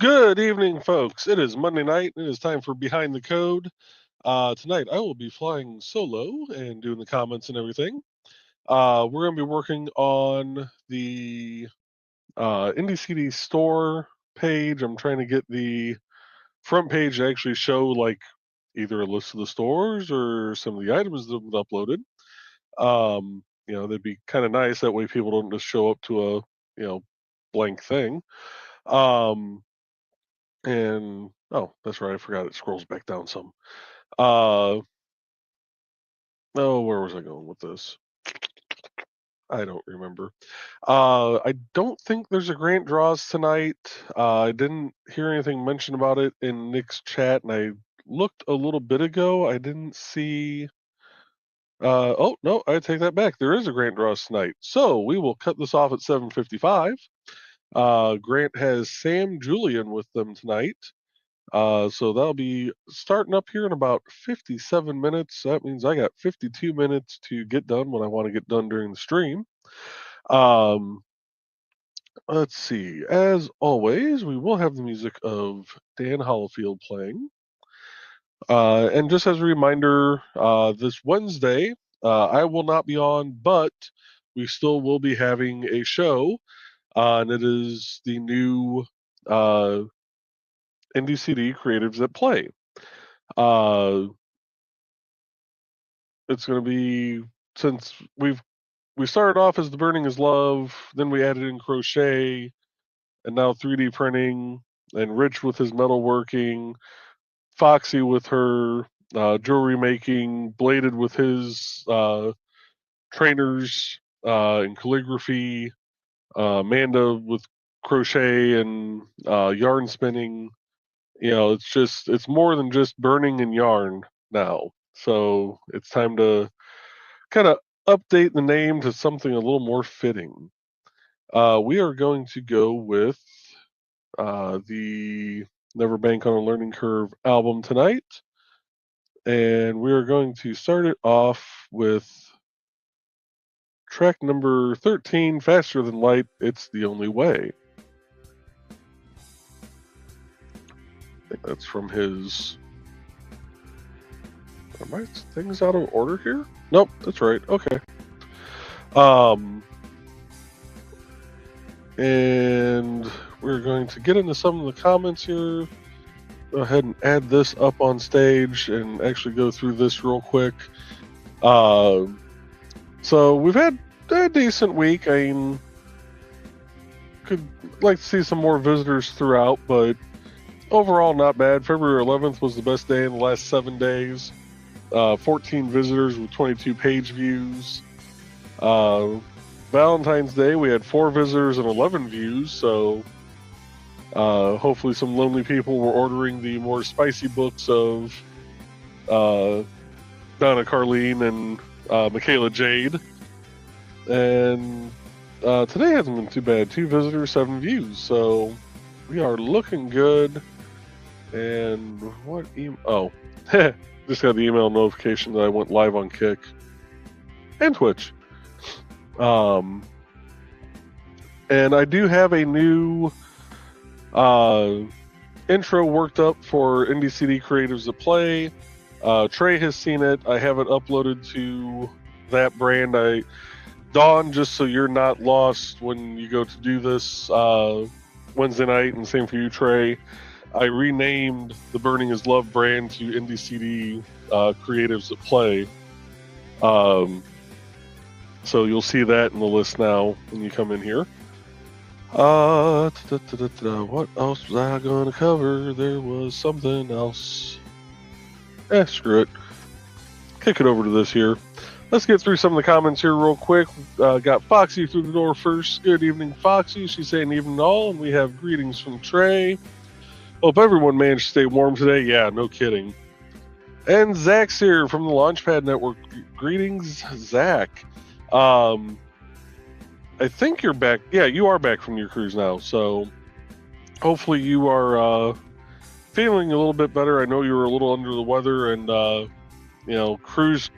Good evening, folks. It is Monday night, and it is time for Behind the Code. Tonight, I will be flying solo and doing the comments and everything. We're going to be working on the IndieCD store page. I'm trying to get the front page to actually show like either a list of the stores or some of the items that have been uploaded. That'd be kind of nice. That way, people don't just show up to a blank thing. And oh, that's right, I forgot it scrolls back down some. Uh, oh, where was I going with this? I don't remember. I don't think there's a grant draws tonight. I didn't hear anything mentioned about it in Nick's chat, and I looked a little bit ago. I didn't see. Oh no, I take that back. There is a grant draws tonight, so we will cut this off at 7:55. Grant has Sam Julian with them tonight. So that'll be starting up here in about 57 minutes. That means I got 52 minutes to get done when I want to get done during the stream. Um, let's see. As always, we will have the music of Dan Hollifield playing. And just as a reminder, this Wednesday, I will not be on, but we still will be having a show. And it is the new NDCD creatives that play. It's going to be, since we started off as the Burning is Love, then we added in crochet, and now 3D printing, and Rich with his metalworking, Foxy with her jewelry making, Bladed with his trainers and calligraphy, Amanda with crochet and yarn spinning. It's more than just burning and yarn now. So it's time to kind of update the name to something a little more fitting. We are going to go with the Never Bank on a Learning Curve album tonight. And we are going to start it off with track number 13, Faster Than Light, It's the Only Way. I think that's from his... Are my things out of order here? Nope, that's right. Okay. And we're going to get into some of the comments here. Go ahead and add this up on stage and actually go through this real quick. So we've had a decent week. I mean, could like to see some more visitors throughout, but overall not bad. February 11th was the best day in the last 7 days. 14 visitors with 22 page views. Valentine's Day, we had 4 visitors and 11 views, so hopefully some lonely people were ordering the more spicy books of Donna Carlene and Michaela Jade. And today hasn't been too bad. 2 visitors, 7 views, so we are looking good. And what email? Oh, just got the email notification that I went live on Kick and Twitch. And I do have a new intro worked up for IndieCD creatives that play. Trey has seen it. I have it uploaded to that brand. Dawn, just so you're not lost when you go to do this Wednesday night, and same for you, Trey. I renamed the Burning is Love brand to IndieCD creatives that play. So you'll see that in the list now when you come in here. What else was I going to cover? There was something else. Screw it. Kick it over to this here. Let's get through some of the comments here real quick. Got Foxy through the door first. Good evening, Foxy. She's saying evening all, and we have greetings from Trey. Hope everyone managed to stay warm today. Yeah, no kidding. And Zach's here from the Launchpad Network. Greetings, Zach. I think you're back. Yeah, you are back from your cruise now. So hopefully you are feeling a little bit better. I know you were a little under the weather, and cruise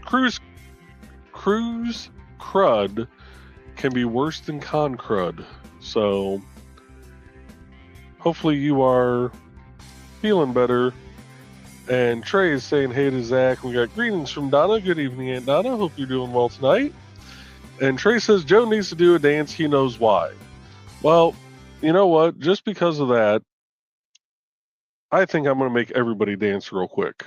crud can be worse than con crud. So hopefully you are feeling better. And Trey is saying hey to Zach. We got greetings from Donna. Good evening, Aunt Donna. Hope you're doing well tonight. And Trey says Joe needs to do a dance. He knows why. Well, you know what? Just because of that, I think I'm going to make everybody dance real quick.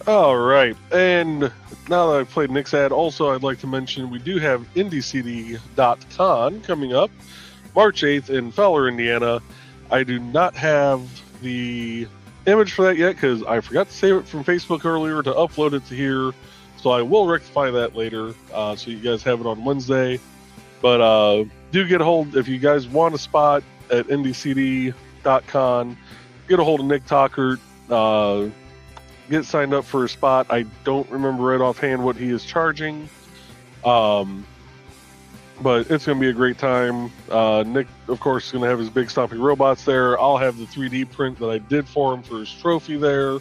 All right, and now that I've played Nick's ad, also I'd like to mention we do have IndieCD.con coming up March 8th in Fowler, Indiana. I do not have the image for that yet because I forgot to save it from Facebook earlier to upload it to here, so I will rectify that later, so you guys have it on Wednesday. But do get a hold, if you guys want a spot at IndieCD.con, get a hold of Nick Talkert, get signed up for a spot. I don't remember right offhand what he is charging, but it's going to be a great time. Nick, of course, is going to have his big stomping robots there. I'll have the 3D print that I did for him for his trophy there,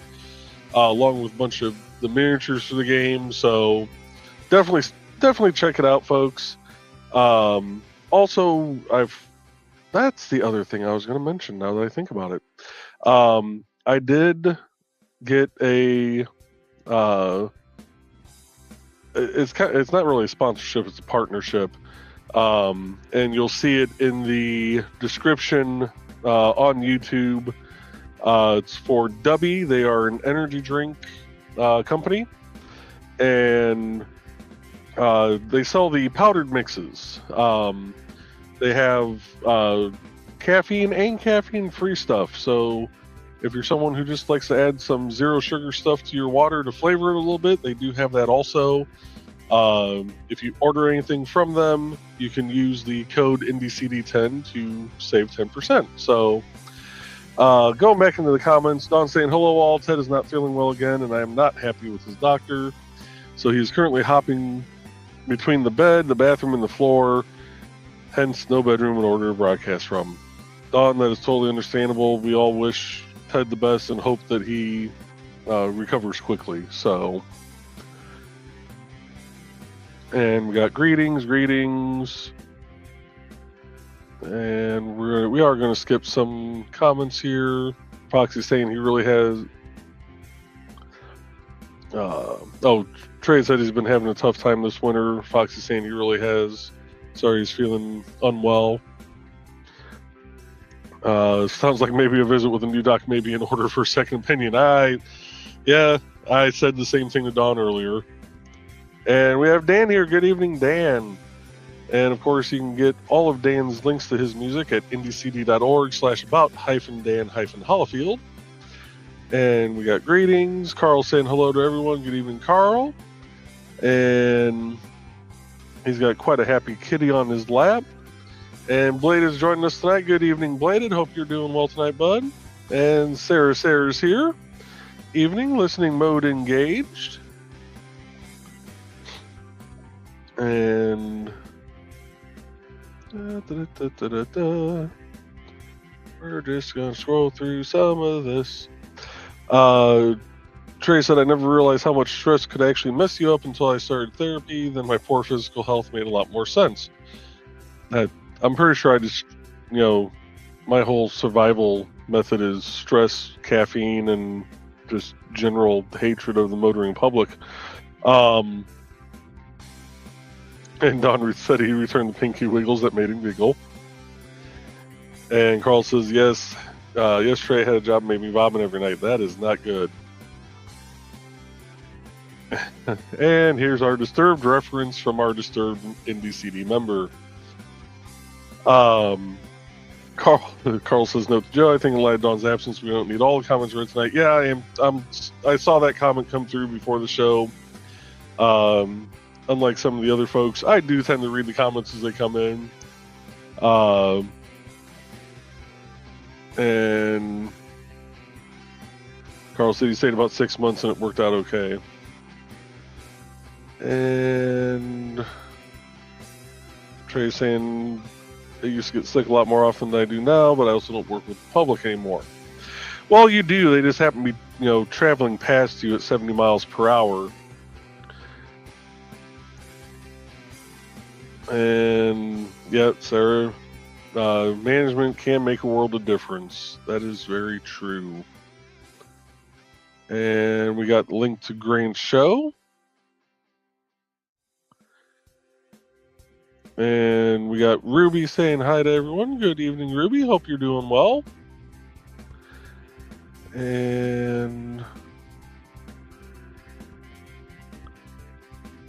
along with a bunch of the miniatures for the game. So definitely check it out, folks. Also, that's the other thing I was going to mention now that I think about it. I did get a it's not really a sponsorship, it's a partnership, and you'll see it in the description on YouTube. It's for Dubby. They are an energy drink company, and they sell the powdered mixes. They have caffeine and caffeine free stuff, so if you're someone who just likes to add some zero sugar stuff to your water to flavor it a little bit, they do have that also. If you order anything from them, you can use the code IndieCD10 to save 10%. So going back into the comments, Don saying, hello all, Ted is not feeling well again, and I am not happy with his doctor. So he is currently hopping between the bed, the bathroom, and the floor, hence no bedroom in order to broadcast from. Don, that is totally understandable. We all wish Ted the best and hope that he recovers quickly. So, and we got greetings, and we are going to skip some comments here. Foxy saying he really has. Trey said he's been having a tough time this winter. Foxy saying he really has. Sorry, he's feeling unwell. Sounds like maybe a visit with a new doc may be in order for a second opinion. I said the same thing to Dawn earlier. And we have Dan here. Good evening, Dan. And of course, you can get all of Dan's links to his music at indiecd.org/about-Dan-Hollifield. And we got greetings. Carl saying hello to everyone. Good evening, Carl. And he's got quite a happy kitty on his lap. And Blade is joining us tonight. Good evening, Bladed. Hope you're doing well tonight, bud. And Sarah's here. Evening, listening mode engaged. And we're just going to scroll through some of this. Trey said, I never realized how much stress could actually mess you up until I started therapy. Then my poor physical health made a lot more sense. I'm pretty sure I just, my whole survival method is stress, caffeine, and just general hatred of the motoring public. And Don said he returned the pinky wiggles that made him giggle. And Carl says, yes, yesterday I had a job that made me vomit every night. That is not good. And here's our Disturbed reference from our Disturbed NDCD member. Carl says, note to Joe, I think in light of Dawn's absence, we don't need all the comments read tonight. Yeah, I saw that comment come through before the show. Unlike some of the other folks, I do tend to read the comments as they come in. And Carl said he stayed about 6 months and it worked out okay. And Trey's saying, I used to get sick a lot more often than I do now, but I also don't work with the public anymore. Well, you do. They just happen to be, traveling past you at 70 miles per hour. And, yeah, Sarah, management can make a world of difference. That is very true. And we got the link to Grant's show. And we got Ruby saying hi to everyone. Good evening, Ruby. Hope you're doing well. And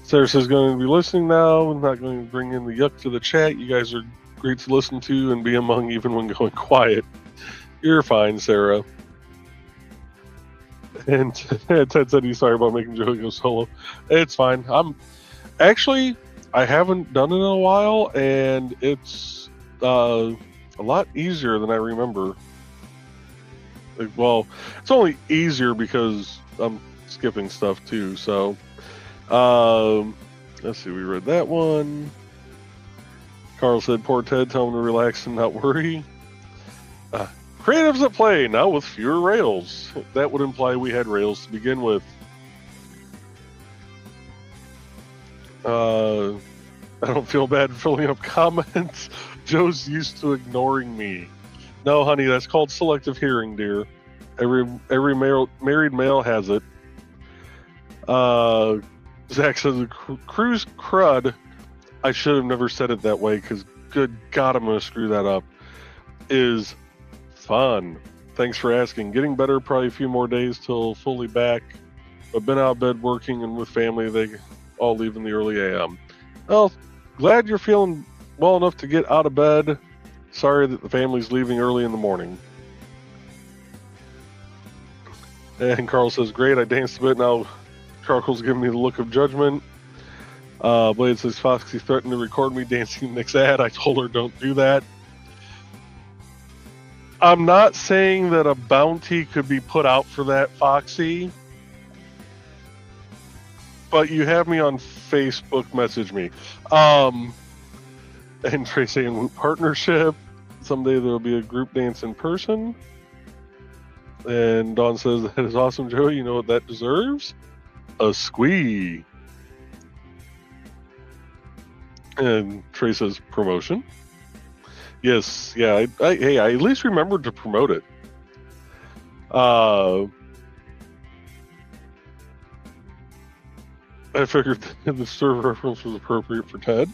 Sarah says going to be listening now. I'm not going to bring in the yuck to the chat. You guys are great to listen to and be among even when going quiet. You're fine, Sarah. And Ted said he's sorry about making Joey go solo. It's fine. I haven't done it in a while, and it's a lot easier than I remember. Well, it's only easier because I'm skipping stuff too. So, let's see. We read that one. Carl said, "Poor Ted. Tell him to relax and not worry." Creatives at play now with fewer rails. That would imply we had rails to begin with. I don't feel bad filling up comments. Joe's used to ignoring me. No, honey, that's called selective hearing, dear. Every married male has it. Zach says, cruise crud. I should have never said it that way because, good God, I'm going to screw that up. Is fun. Thanks for asking. Getting better, probably a few more days till fully back. I've been out of bed working and with family. They all leave in the early AM. Well, glad you're feeling well enough to get out of bed. Sorry that the family's leaving early in the morning. And Carl says, great, I danced a bit. Now Charcoal's giving me the look of judgment. Blade says, Foxy threatened to record me dancing Nick's ad. I told her don't do that. I'm not saying that a bounty could be put out for that, Foxy. But you have me on Facebook, message me. And Trey saying partnership. Someday there'll be a group dance in person. And Dawn says, that is awesome, Joey. You know what that deserves? A squee. And Trey says, promotion. Yes, yeah. I at least remembered to promote it. I figured the server reference was appropriate for Ted.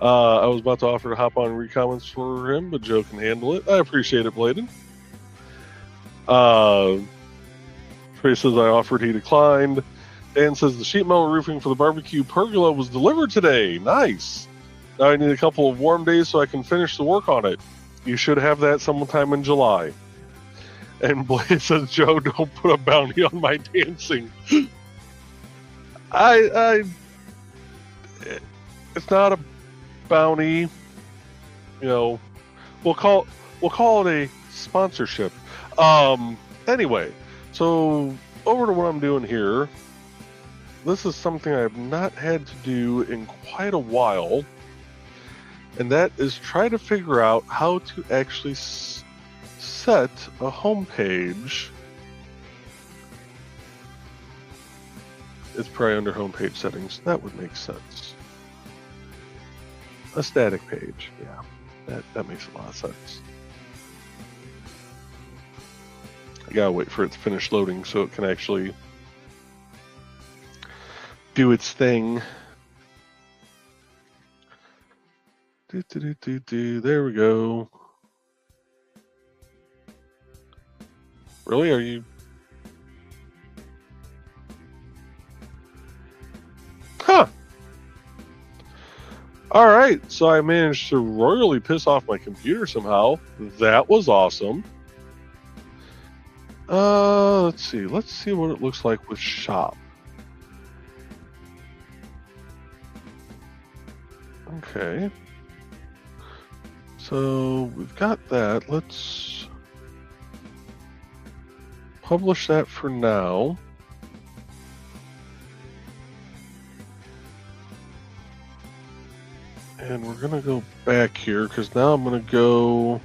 I was about to offer to hop on and read comments for him, but Joe can handle it. I appreciate it, Bladen. Trey says I offered, he declined. Dan says the sheet metal roofing for the barbecue pergola was delivered today. Nice. Now I need a couple of warm days so I can finish the work on it. You should have that sometime in July. And Blaze says, Joe, don't put a bounty on my dancing. It's not a bounty. You know, we'll call it a sponsorship. Anyway, so over to what I'm doing here. This is something I have not had to do in quite a while, and that is try to figure out how to actually set a home page. It's probably under homepage settings. That would make sense. A static page, yeah, that makes a lot of sense. I gotta wait for it to finish loading so it can actually do its thing. There we go. Really? Are you? Huh. All right. So I managed to royally piss off my computer somehow. That was awesome. Let's see. Let's see what it looks like with shop. Okay. So we've got that. Let's publish that for now. And we're going to go back here because now I'm going to go.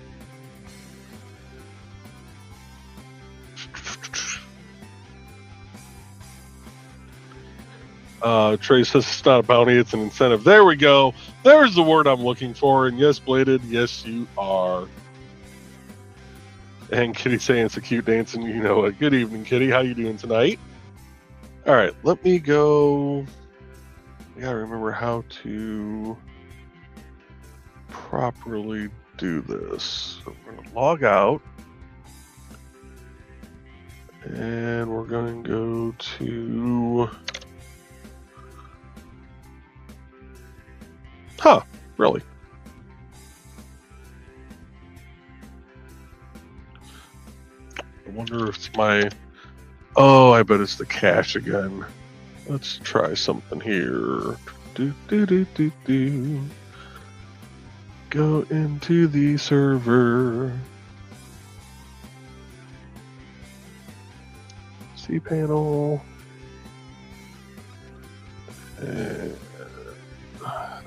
Trey says it's not a bounty, it's an incentive. There we go. There's the word I'm looking for. And yes, Bladed, yes, you are. And Kitty saying it's a cute dance, and you know it. Good evening, Kitty. How you doing tonight? All right, let me go. I gotta remember how to properly do this. So we're gonna log out, and we're gonna go to. Huh? Really? I wonder if it's my. Oh, I bet it's the cache again. Let's try something here. Go into the server. cPanel. And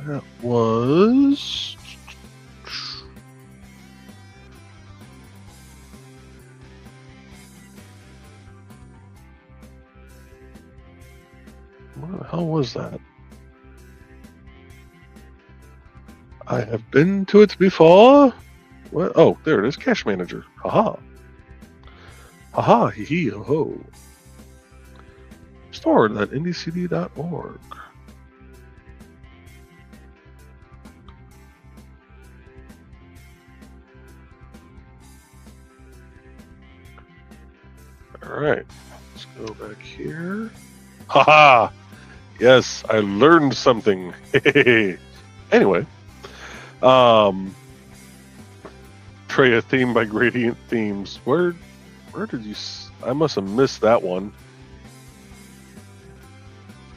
that was. What the hell was that? I have been to it before. What? Oh, there it is. Cache Manager. Haha. Haha. Hee hee. Ho ho. Stored at indiecd.org. All right. Let's go back here. Haha. Yes, I learned something. Anyway. Trey, a theme by Gradient Themes. Where did you? I must have missed that one.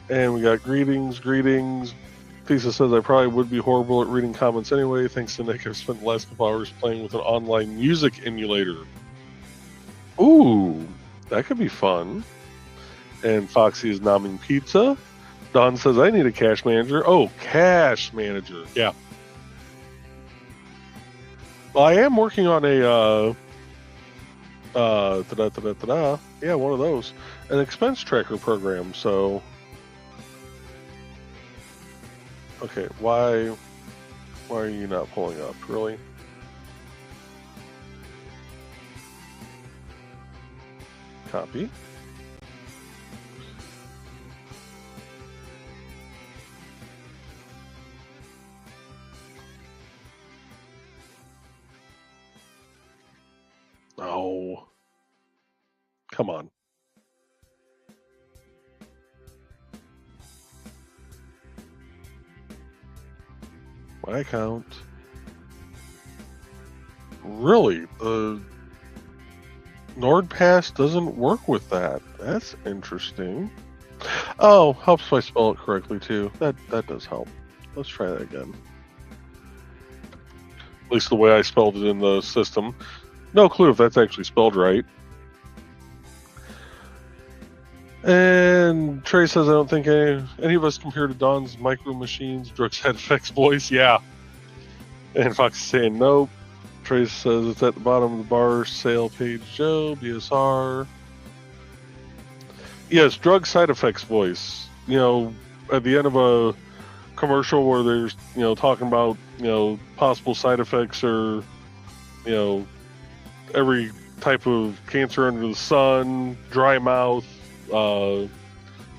And we got greetings. Pisa says I probably would be horrible at reading comments anyway. Thanks to Nick, I've spent the last couple hours playing with an online music emulator. Ooh, that could be fun. And Foxy is nomming pizza. Don says I need a cache manager. Oh, cache manager. Yeah. Well, I am working on a yeah, one of those, an expense tracker program. So, okay, why are you not pulling up? Really? Copy. Oh, come on. My account. Really? The NordPass doesn't work with that. That's interesting. Oh, helps if I spell it correctly too. That does help. Let's try that again. At least the way I spelled it in the system. No clue if that's actually spelled right. And Trey says, I don't think any of us compare to Don's Micro Machines drug side effects voice. Yeah. And Fox is saying nope. Trey says it's at the bottom of the bar sale page. Joe, BSR. Yes, drug side effects voice. You know, at the end of a commercial where there's, you know, talking about, you know, possible side effects or, you know, every type of cancer under the sun, dry mouth,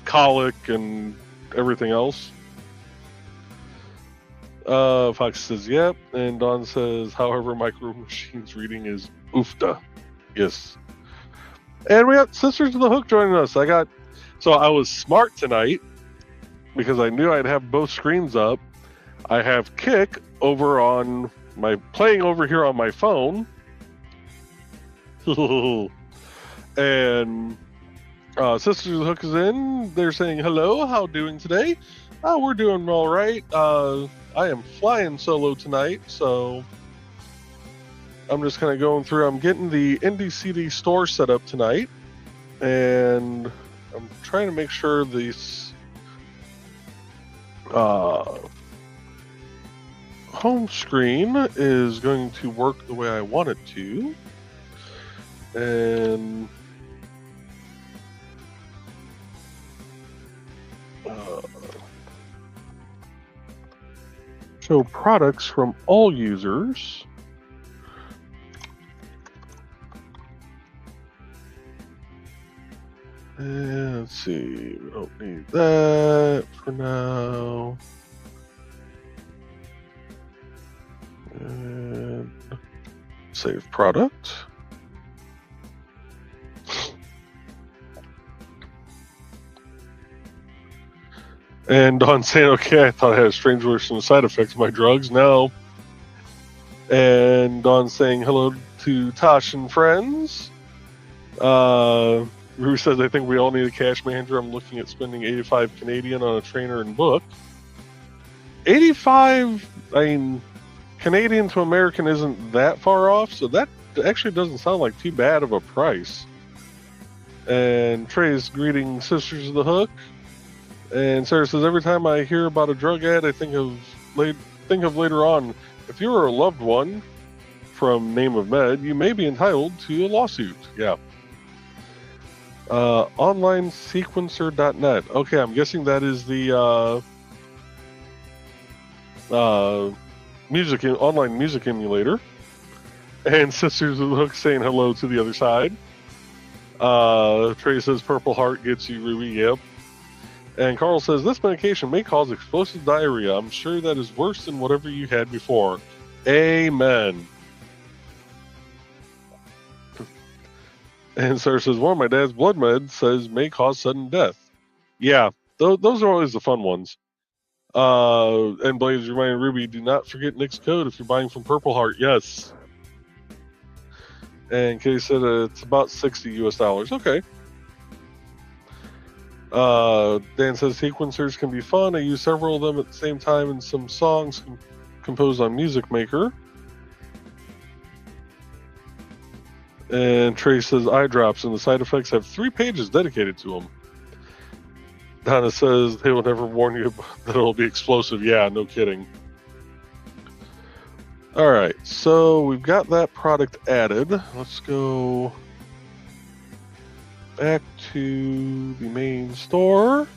colic, and everything else. Fox says, yep. And Don says, however, Micro Machines reading is oofta. Yes. And we got Sisters of the Hook joining us. I was smart tonight because I knew I'd have both screens up. I have Kick over on playing over here on my phone. And Sisters of the Hook is in. They're saying, hello, how doing today? We're doing all right. I am flying solo tonight, so I'm just kind of going through. I'm getting the Indie CD store set up tonight, and I'm trying to make sure this home screen is going to work the way I want it to. And show products from all users. And let's see, we don't need that for now. And save product. And Don saying, okay, I thought I had a strange version of side effects of my drugs. No. And Don saying hello to Tosh and friends. Rue says, I think we all need a cash manager. I'm looking at spending 85 Canadian on a trainer and book. 85, I mean, Canadian to American isn't that far off, so that actually doesn't sound like too bad of a price. And Trey's greeting Sisters of the Hook. And Sarah says, every time I hear about a drug ad, I think of later on, if you were a loved one from Name of Med, you may be entitled to a lawsuit. Yeah. Onlinesequencer.net. Okay, I'm guessing that is the online music emulator. And Sisters of the Hook saying hello to the other side. Trey says Purple Heart gets you, Ruby. Yep. And Carl says, this medication may cause explosive diarrhea. I'm sure that is worse than whatever you had before. Amen. And Sarah says, one of my dad's blood meds says may cause sudden death. Yeah, those are always the fun ones. And Blaze reminding Ruby, do not forget Nick's code if you're buying from Purple Heart. Yes. And Kay said it's about $60 US. Okay. Dan says sequencers can be fun. I use several of them at the same time in some songs composed on Music Maker. And Trey says eye drops, and the side effects have 3 pages dedicated to them. Donna says they will never warn you that it'll be explosive. Yeah, no kidding. All right, so we've got that product added. Let's go back to the main store.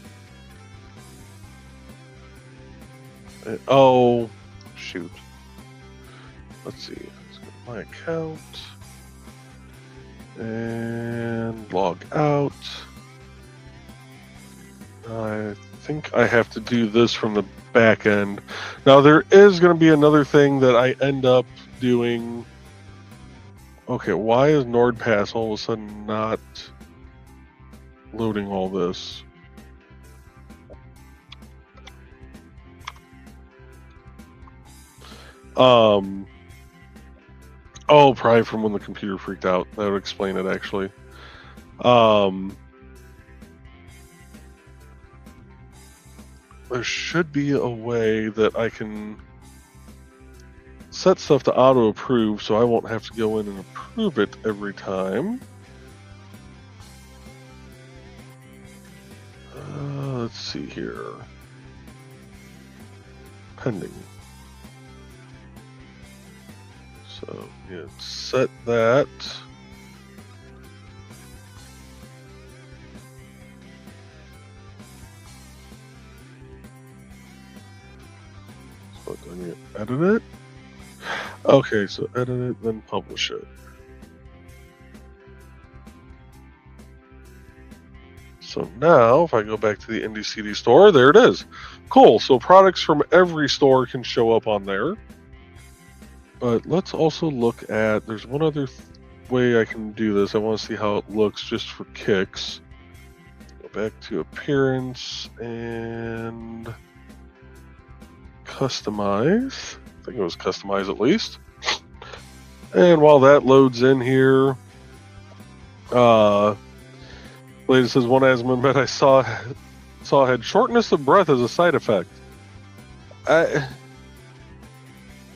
Oh, shoot. Let's see. Let's go to my account and log out. I think I have to do this from the back end. Now, there is going to be another thing that I end up doing. Okay, why is NordPass all of a sudden not loading all this? Oh, probably from when the computer freaked out. That would explain it, actually. There should be a way that I can set stuff to auto-approve so I won't have to go in and approve it every time. Let's see here. Pending. So, yeah, set that. So, do I need to edit it? Okay, so edit it, then publish it. So now, if I go back to the Indie CD store, there it is. Cool. So products from every store can show up on there. But let's also look at, there's one other way I can do this. I want to see how it looks just for kicks. Go back to appearance and customize. I think it was customize at least. And while that loads in here, lady says one asthma med I saw had shortness of breath as a side effect.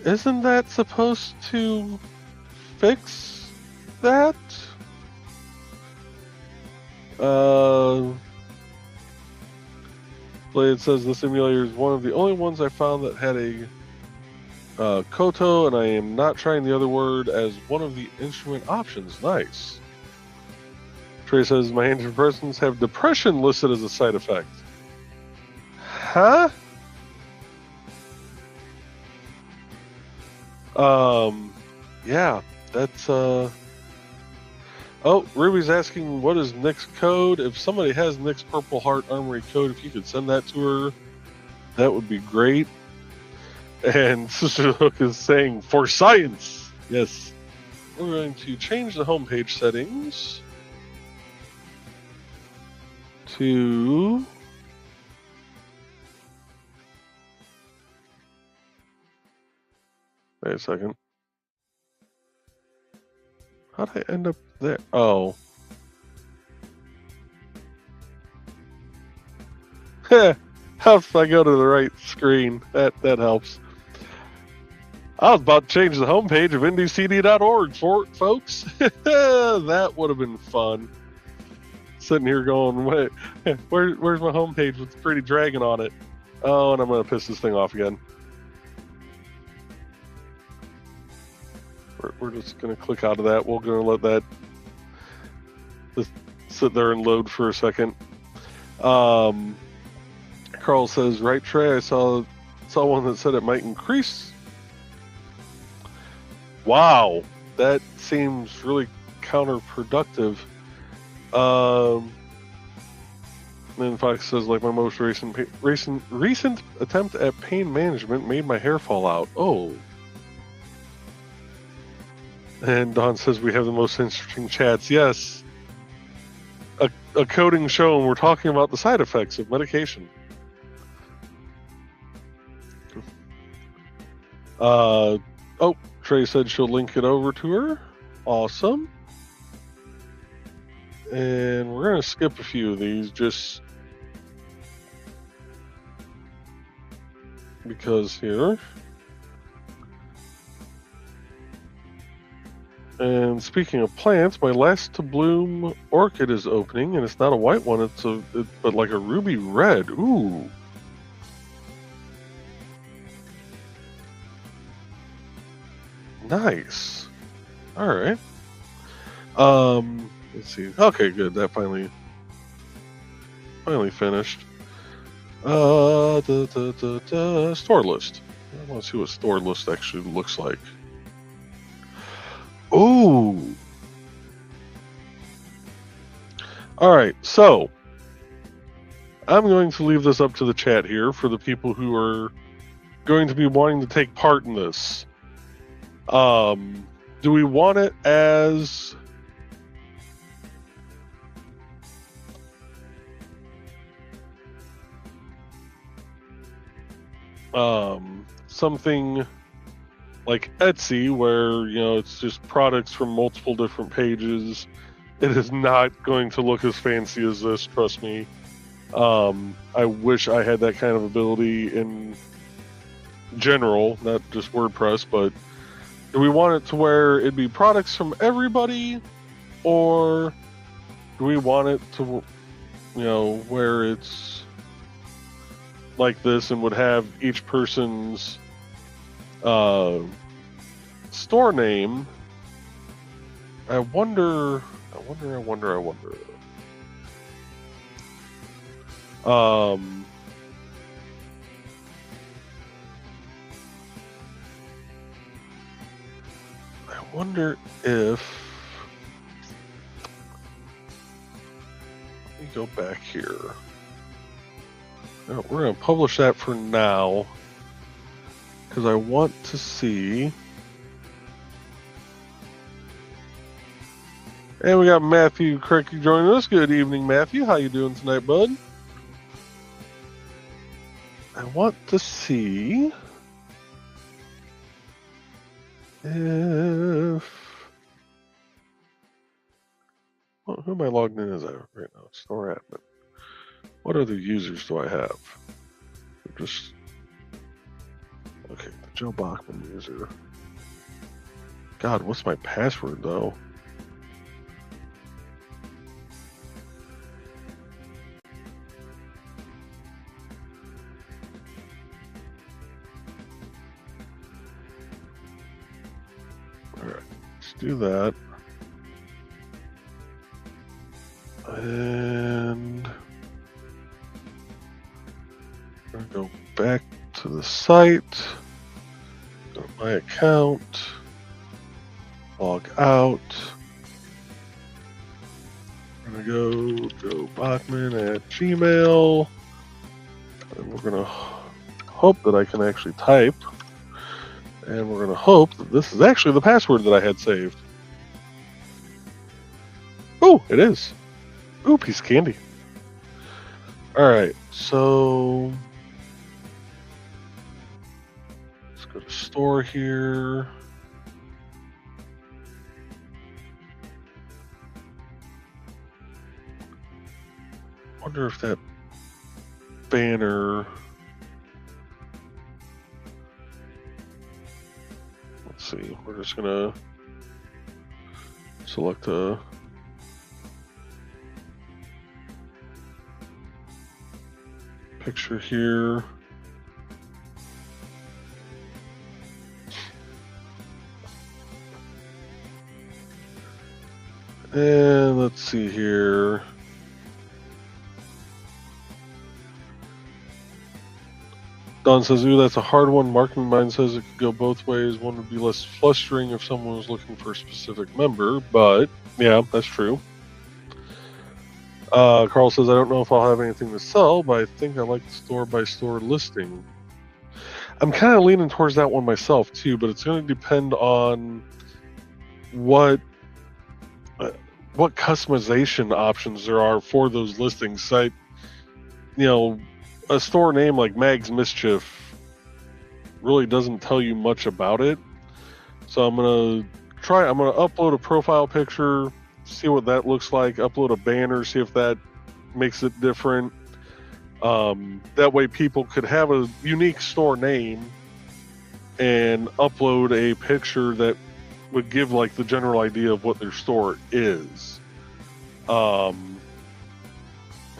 Isn't that supposed to fix that? Blade says the simulator is one of the only ones I found that had a koto, and I am not trying the other word as one of the instrument options. Nice. Trey says my antidepressants have depression listed as a side effect. Huh? Yeah, that's Oh, Ruby's asking what is Nick's code. If somebody has Nick's Purple Heart Armory code, if you could send that to her, that would be great. And Sister Hook is saying for science. Yes. We're going to change the homepage settings to wait a second. How did I end up there? Oh. Helps if I go to the right screen. That helps. I was about to change the homepage of ndcd.org for it, folks. That would have been fun. Sitting here going, wait, where's my homepage with the pretty dragon on it? Oh, and I'm going to piss this thing off again. We're just going to click out of that. We're going to let that just sit there and load for a second. Carl says, right, Trey, I saw one that said it might increase. Wow, that seems really counterproductive. Then Fox says, like my most recent attempt at pain management made my hair fall out. Oh. And Don says we have the most interesting chats. Yes. A coding show, and we're talking about the side effects of medication. Oh, Trey said she'll link it over to her. Awesome. And we're going to skip a few of these just because here. And speaking of plants, my last to bloom orchid is opening, and it's not a white one, but like a ruby red. Ooh. Nice. All right. Let's see. Okay, good. That finally finished. Store list. I want to see what store list actually looks like. Ooh. All right. So I'm going to leave this up to the chat here for the people who are going to be wanting to take part in this. Do we want it as something like Etsy, where it's just products from multiple different pages? It is not going to look as fancy as this, trust me. I wish I had that kind of ability in general, not just WordPress, but do we want it to where it'd be products from everybody, or do we want it to, where it's like this and would have each person's store name? I wonder. I wonder if, let me go back here. We're going to publish that for now because I want to see. And we got Matthew Cricky joining us. Good evening, Matthew. How you doing tonight, bud? I want to see if... Well, who am I logged in as right now? Store admin. What other users do I have? Just... Okay, the Joe Bachman user. God, what's my password, though? Alright, let's do that. And I'm going to go back to the site, go to my account, log out. I'm going to go Joe Bachman at Gmail. And we're going to hope that I can actually type. And we're going to hope that this is actually the password that I had saved. Oh, it is. Ooh, piece of candy. Alright, so let's go to store here. Wonder if that banner... Let's see, we're just gonna select a picture here. And let's see here. Don says, ooh, that's a hard one. Marketing Mind says it could go both ways. One would be less frustrating if someone was looking for a specific member, but yeah, that's true. Carl says, I don't know if I'll have anything to sell, but I think I like the store-by-store listing. I'm kind of leaning towards that one myself, too, but it's going to depend on what customization options there are for those listings. A store name like Mag's Mischief really doesn't tell you much about it. So I'm going to upload a profile picture, see what that looks like, upload a banner, see if that makes it different. That way people could have a unique store name and upload a picture that would give like the general idea of what their store is.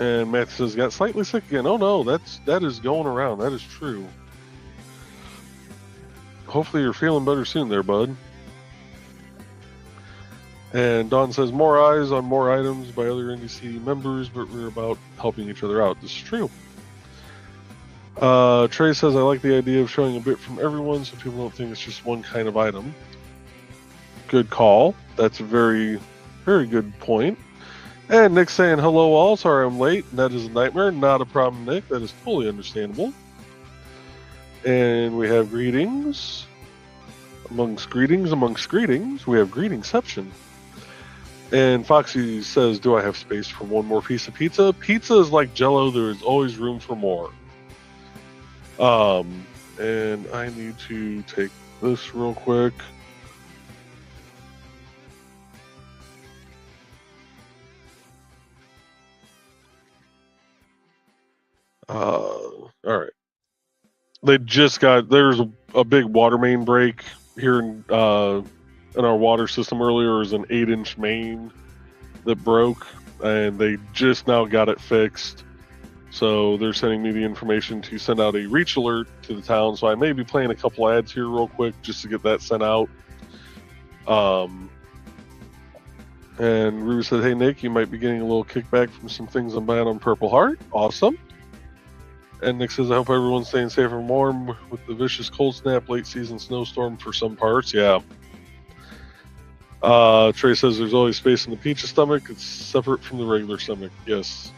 And Matt says, got slightly sick again. Oh no, that is going around. That is true. Hopefully you're feeling better soon there, bud. And Don says, more eyes on more items by other NDC members, but we're about helping each other out. This is true. Trey says, I like the idea of showing a bit from everyone so people don't think it's just one kind of item. Good call. That's a very, very good point. And Nick's saying, hello all, sorry I'm late. That is a nightmare. Not a problem, Nick. That is totally understandable. And we have greetings. Amongst greetings, we have greetingception. And Foxy says, do I have space for one more piece of pizza? Pizza is like Jell-O. There is always room for more. And I need to take this real quick. All right. There's a big water main break here in our water system earlier. There was an 8-inch main that broke, and they just now got it fixed. So they're sending me the information to send out a reach alert to the town. So I may be playing a couple ads here real quick just to get that sent out. And Ruby said, hey, Nick, you might be getting a little kickback from some things I'm buying on Purple Heart. Awesome. And Nick says, I hope everyone's staying safe and warm with the vicious cold snap, late season snowstorm for some parts. Yeah. Trey says there's always space in the pizza stomach. It's separate from the regular stomach. Yes.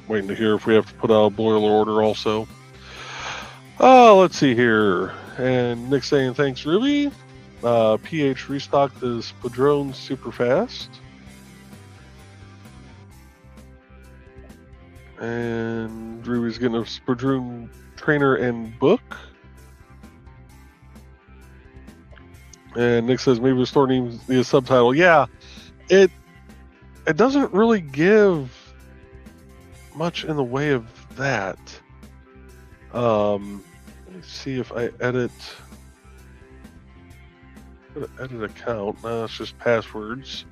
waiting to hear if we have to put out a boiler order also. Oh, let's see here. And Nick saying thanks, Ruby. PH restocked his Padron super fast. And Ruby's getting a Padron trainer and book. And Nick says maybe the store needs the subtitle. Yeah, it doesn't really give much in the way of that. Let me see if I edit. I'm gonna edit account. No, it's just passwords.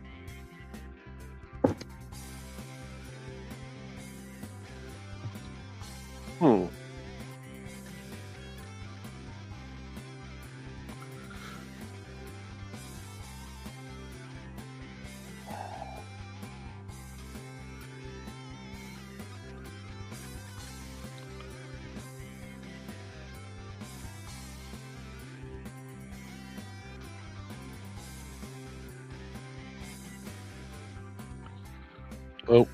Oh.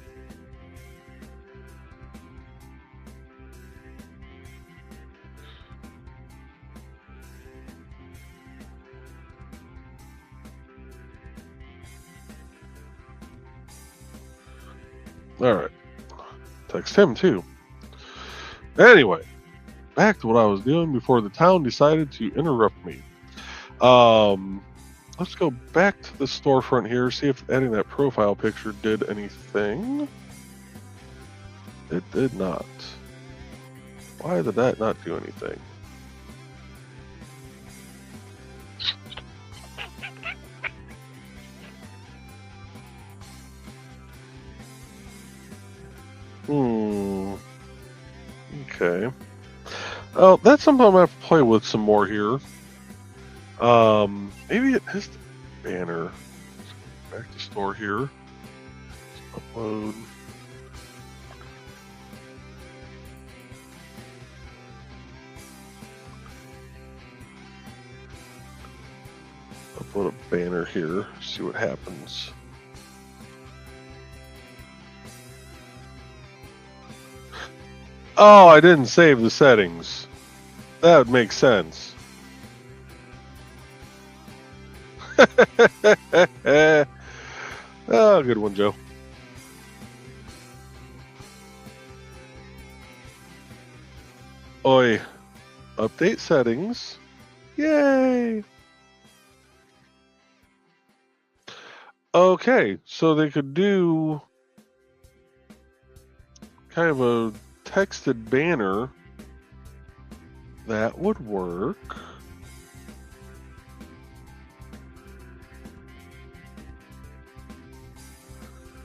All right. Text him too. Anyway, back to what I was doing before the town decided to interrupt me. Let's go back to the storefront here, see if adding that profile picture did anything. It did not. Why did that not do anything? Okay. Oh, that's something I'm gonna have to play with some more here. Maybe it is the banner. Back to store here. Upload. Upload a banner here. See what happens. Oh, I didn't save the settings. That would make sense. Oh, good one, Joe. Oi. Update settings. Yay! Okay, so they could do kind of a texted banner. That would work.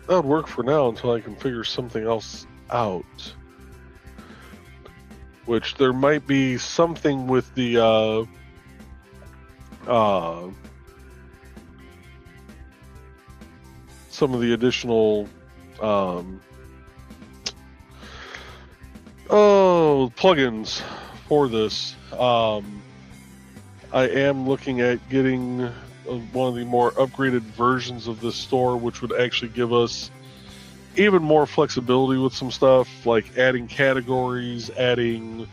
That would work for now until I can figure something else out. Which there might be something with the some of the additional plugins for this. I am looking at getting one of the more upgraded versions of this store, which would actually give us even more flexibility with some stuff, like adding categories, adding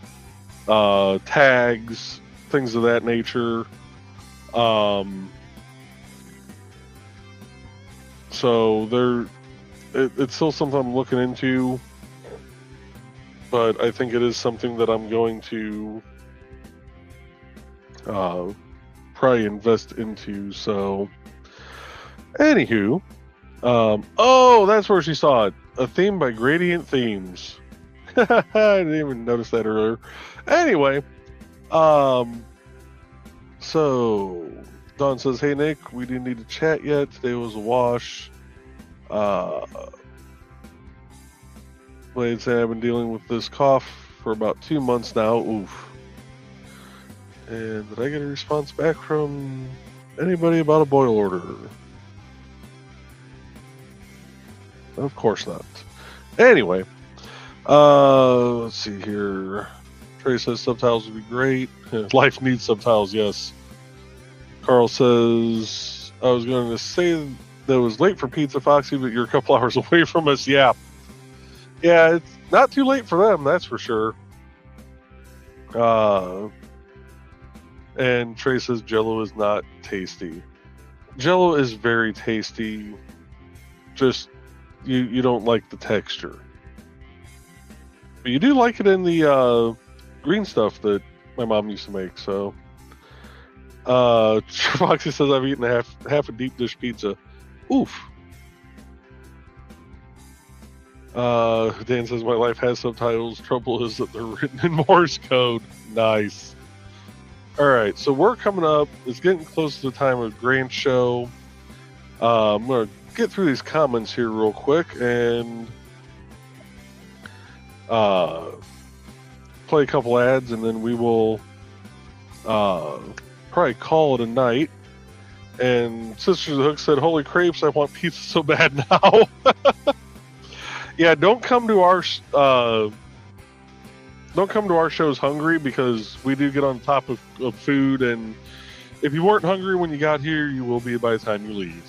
tags, things of that nature. So it's still something I'm looking into, but I think it is something that I'm going to probably invest into. So, anywho, oh, that's where she saw it. A theme by Gradient Themes. I didn't even notice that earlier. Anyway, so Don says, "Hey Nick, we didn't need to chat yet. Today was a wash. Blade said I've been dealing with this cough for about 2 months now. Oof. And did I get a response back from anybody about a boil order? Of course not. Anyway, let's see here. Trey says subtitles would be great. Life needs subtitles, yes. Carl says, I was going to say that it was late for Pizza Foxy, but you're a couple hours away from us. Yeah. Yeah, it's not too late for them, that's for sure. And Trey says Jello is not tasty. Jello is very tasty. Just you don't like the texture, but you do like it in the green stuff that my mom used to make. So, Foxy says I've eaten half a deep dish pizza. Oof. Dan says my life has subtitles. Trouble is that they're written in Morse code. Nice. All right, so we're coming up. It's getting close to the time of Grant show. I'm gonna get through these comments here real quick and play a couple ads, and then we will probably call it a night. And Sister the Hook said, "Holy crepes! I want pizza so bad now." Yeah, don't come to our shows hungry, because we do get on top of food, and if you weren't hungry when you got here, you will be by the time you leave.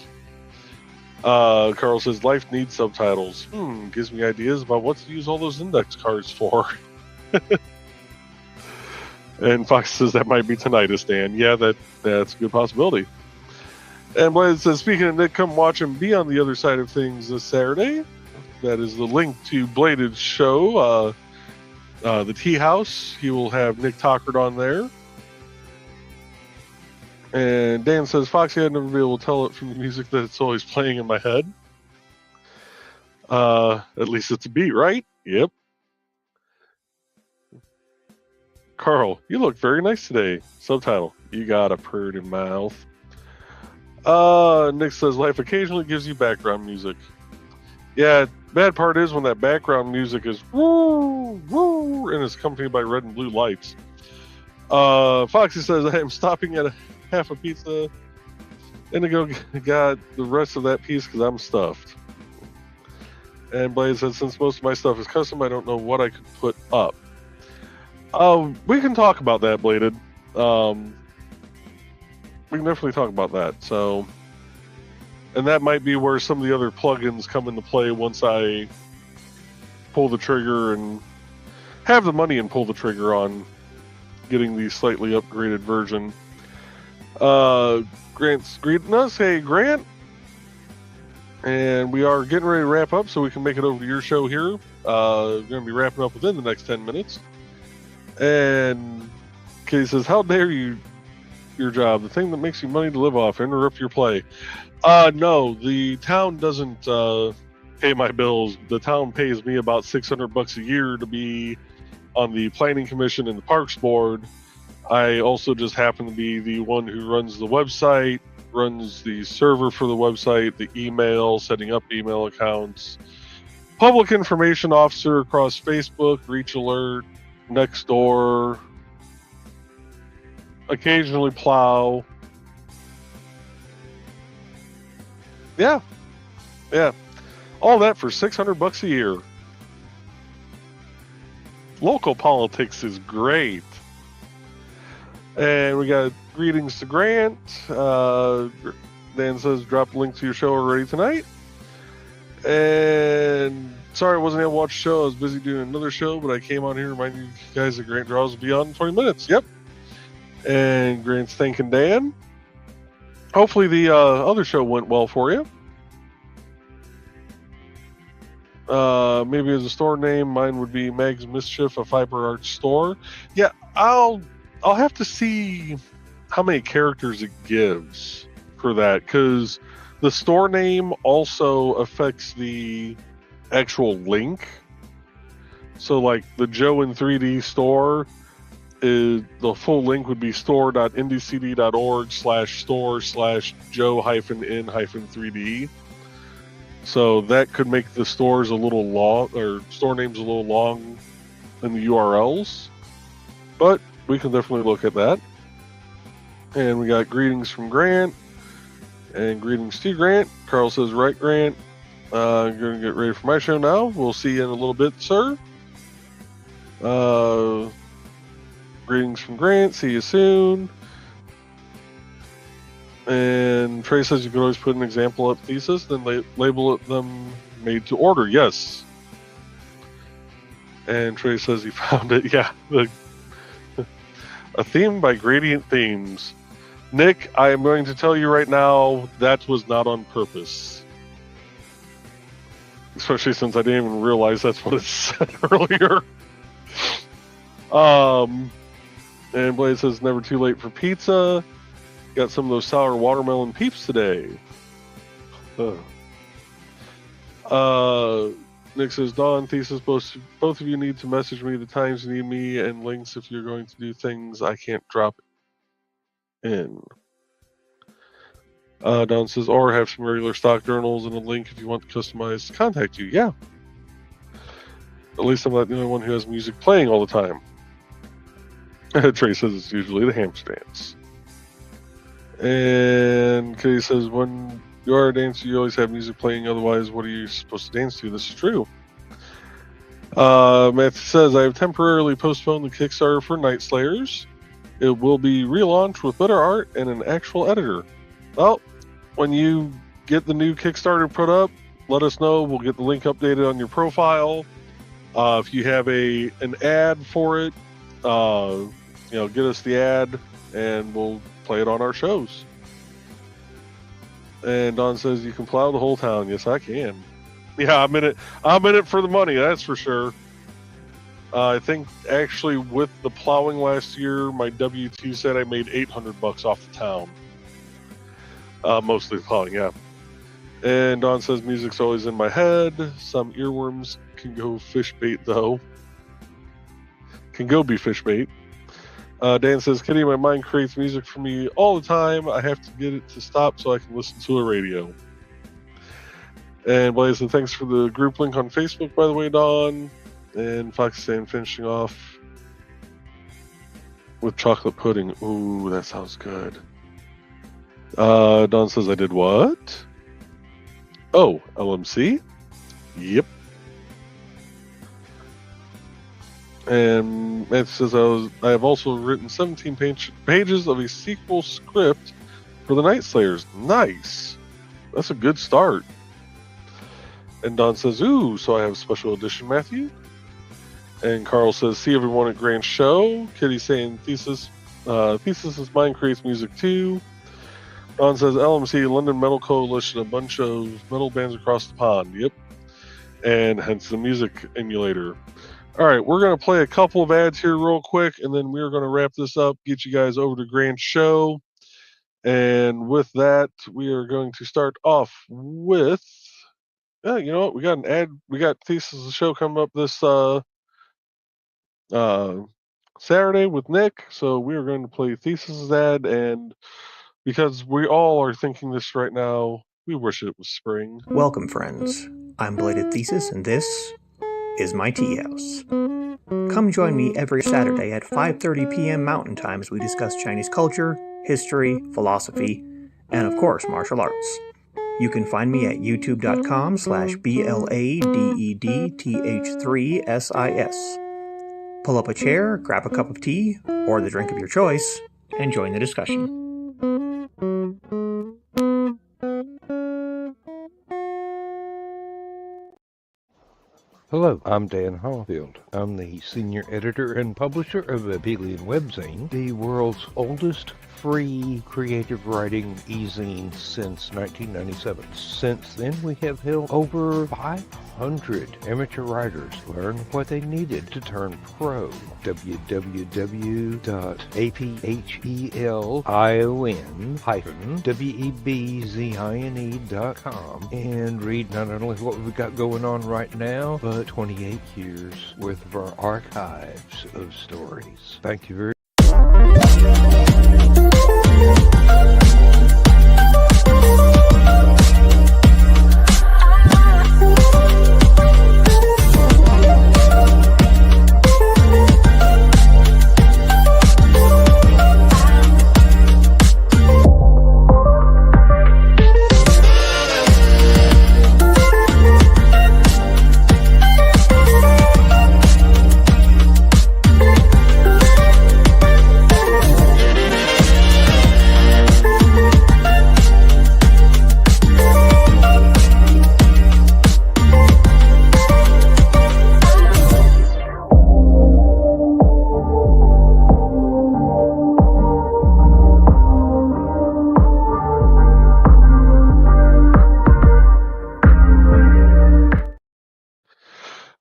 Carl says life needs subtitles. Gives me ideas about what to use all those index cards for. And Fox says that might be tinnitus, Dan. Yeah, that's a good possibility. And Blaze says, speaking of Nick, come watch him be on the other side of things this Saturday. That is the link to Bladed's show, the Tea House. He will have Nick Tockert on there. And Dan says, Foxy, I'd never be able to tell it from the music that it's always playing in my head. At least it's a beat, right? Yep. Carl, you look very nice today. Subtitle, you got a purty mouth. Nick says, life occasionally gives you background music. Yeah, bad part is when that background music is woo, woo, and is accompanied by red and blue lights. Foxy says, I am stopping at half a pizza. Indigo got the rest of that piece because I'm stuffed. And Blaze says, since most of my stuff is custom, I don't know what I could put up. We can talk about that, Bladed. We can definitely talk about that. So, and that might be where some of the other plugins come into play once I pull the trigger and have the money and pull the trigger on getting the slightly upgraded version. Grant's greeting us. Hey, Grant. And we are getting ready to wrap up so we can make it over to your show here. We're going to be wrapping up within the next 10 minutes. And Katie says, how dare you, your job, the thing that makes you money to live off, interrupt your play. No, the town doesn't pay my bills. The town pays me about $600 a year to be on the planning commission and the parks board. I also just happen to be the one who runs the website, runs the server for the website, the email, setting up email accounts, public information officer across Facebook, Reach Alert, Nextdoor, occasionally plow. Yeah. All that for $600 a year. Local politics is great. And we got greetings to Grant. Dan says, drop a link to your show already tonight. And sorry I wasn't able to watch the show. I was busy doing another show, but I came on here reminding you guys that Grant Draws will be on in 20 minutes. Yep. And Grant's thanking Dan. Hopefully the other show went well for you. Maybe as a store name, mine would be Meg's Mischief, a Fiber Arts store. Yeah, I'll have to see how many characters it gives for that, because the store name also affects the actual link. So like the Joe in 3D store, the full link would be store.ndcd.org/store/Joe-in-3D. So that could make the stores a little long, or store names a little long in the URLs. But we can definitely look at that. And we got greetings from Grant. And greetings to Grant. Carl says, right, Grant. I'm going to get ready for my show now. We'll see you in a little bit, sir. Greetings from Grant. See you soon. And Trey says you can always put an example up thesis, then label it them made to order. Yes. And Trey says he found it. Yeah, a theme by Gradient Themes. Nick, I am going to tell you right now, that was not on purpose. Especially since I didn't even realize that's what it said earlier. And Blaze says, never too late for pizza. Got some of those sour watermelon peeps today. Nick says, Dawn, Thesis, both of you need to message me the times you need me and links if you're going to do things I can't drop in. Dawn says, or have some regular stock journals and a link if you want to customize to contact you. Yeah. At least I'm not the only one who has music playing all the time. Trey says it's usually the hamster dance. And Katie says, when you are a dancer, you always have music playing. Otherwise, what are you supposed to dance to? This is true. Matthew says, I have temporarily postponed the Kickstarter for Night Slayers. It will be relaunched with better art and an actual editor. Well, when you get the new Kickstarter put up, let us know. We'll get the link updated on your profile. If you have an ad for it, get us the ad and we'll play it on our shows. And Don says, you can plow the whole town. Yes, I can. Yeah, I'm in it for the money, that's for sure. I think actually with the plowing last year, my W2 said I made $800 off the town. Mostly plowing, yeah. And Don says, music's always in my head. Some earworms can go fish bait, though. Can go be fish bait. Dan says, Kitty, my mind creates music for me all the time. I have to get it to stop so I can listen to a radio. And Blaze said, thanks for the group link on Facebook, by the way, Don. And Foxy finishing off with chocolate pudding. Ooh, that sounds good. Don says, I did what? Oh, LMC? Yep. And Matthew says, I have also written 17 pages of a sequel script for the Night Slayers. Nice. That's a good start. And Don says, ooh, so I have a special edition, Matthew. And Carl says, see everyone at Grand Show. Kitty saying, Thesis is Mind Creates Music too. Don says, LMC, London Metal Coalition, a bunch of metal bands across the pond. Yep. And hence the music emulator. All right, we're going to play a couple of ads here real quick, and then we're going to wrap this up, get you guys over to Grand Show. And with that, we are going to start off with, you know what? We got an ad. We got Thesis' show coming up this Saturday with Nick. So we are going to play Thesis' ad, and because we all are thinking this right now, we wish it was spring. Welcome, friends. I'm Belated Thesis, and this is my tea house. Come join me every Saturday at 5:30 p.m. Mountain Time as we discuss Chinese culture, history, philosophy, and of course, martial arts. You can find me at youtube.com/BLADEDTH3SIS. Pull up a chair, grab a cup of tea, or the drink of your choice, and join the discussion. Hello, I'm Dan Hollifield. I'm the senior editor and publisher of Abelian Webzine, the world's oldest free creative writing e-zine since 1997. Since then, we have helped over 500 amateur writers learn what they needed to turn pro. www.aphellion-webzine.com and read not only what we've got going on right now, but 28 years worth of our archives of stories. Thank you very much.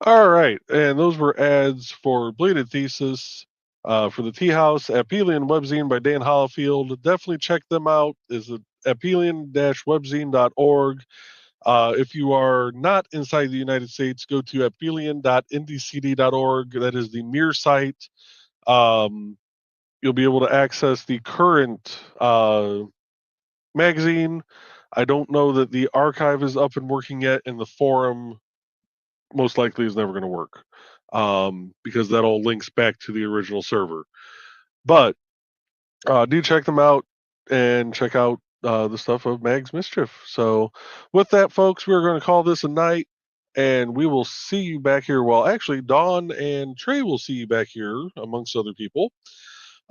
All right, and those were ads for Bladed Thesis for the Tea House, Apelian Webzine by Dan Hollifield. Definitely check them out. Is at apelian-webzine.org. If you are not inside the United States, go to apelian.ndcd.org. That is the mirror site. You'll be able to access the current magazine. I don't know that the archive is up and working yet, and the forum most likely is never going to work because that all links back to the original server. But do check them out and check out the stuff of Mag's Mischief. So, with that, folks, we're going to call this a night, and we will see you back here. Well, actually, Dawn and Trey will see you back here amongst other people.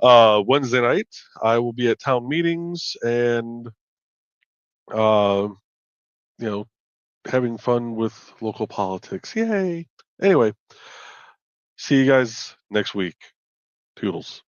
Wednesday night, I will be at town meetings and, you know, having fun with local politics. Yay! Anyway, see you guys next week. Toodles.